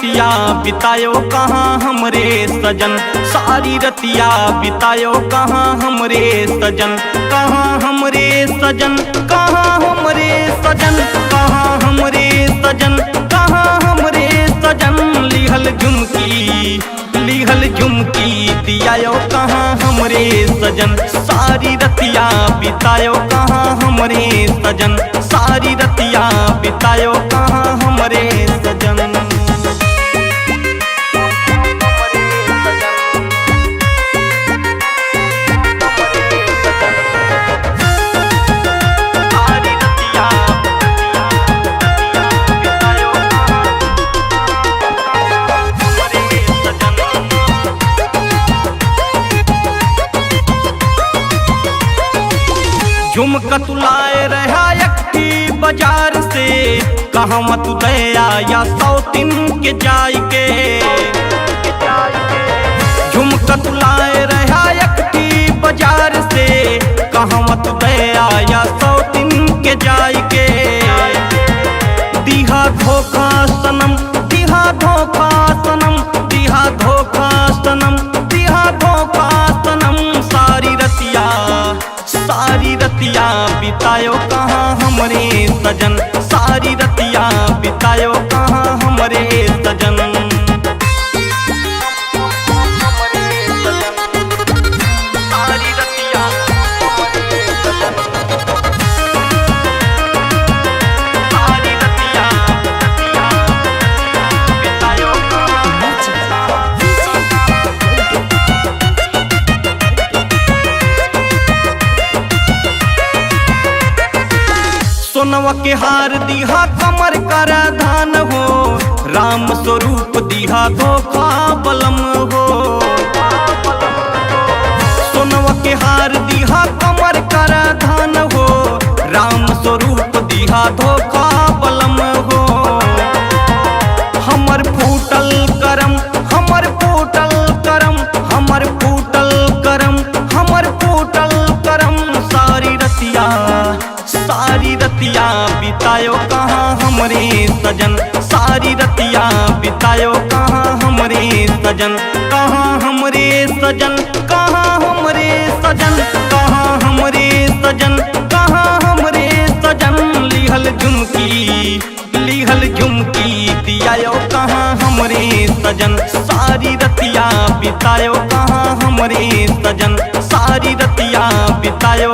रतिया बितायो कहाँ हमरे सजन, सारी रतिया बितायो कहाँ हमरे सजन, कहाँ हमरे सजन, कहाँ हमरे सजन, कहाँ हमरे सजन, कहाँ हमरे सजन। लिहल झुमकी दियायो कहाँ हमरे सजन, सारी रतिया बितायो कहाँ हमरे सजन, सारी रतिया बितायो कहाँ हमरे सजन। झुमका तुलाए रहा यक्की बाजार से, कहाँ मत दया या सौतिन के जाय के। झुमका तुलाए रहा यक्की बाजार से, कहाँ मत दया या सौतिन के जाय के। दिहा धोखा सनम, दिहा धोखा सनम, दिहा धोखा सनम, दिहा धोखा सनम। सारी रतिया बितायो कहाँ हमरे सजन, सारी रतिया बितायो कहाँ हमरे सजन। सारी रतिया बितायो सोनवा के हार दिहा कमर कर धान हो, राम स्वरूप दिहा धोखा बलम हो। सोनवा के हार दिहा कमर कर धान हो, राम स्वरूप दिहा धोखा बलम हो। हमर फूटल करम, हमर फूटल करम, हमर फूटल करम, हमर फूटल करम। सारी रतिया बितायो कहाँ हमरे सजन, सारी रतिया बितायो कहाँ हमरे सजन, कहाँ हमरे सजन, कहाँ हमरे सजन, कहाँ हमरे सजन, कहाँ हमरे सजन। लिहल झुमकी दियायो कहाँ हमरे सजन, सारी रतिया बितायो कहाँ हमरे सजन, सारी रतिया बितायो।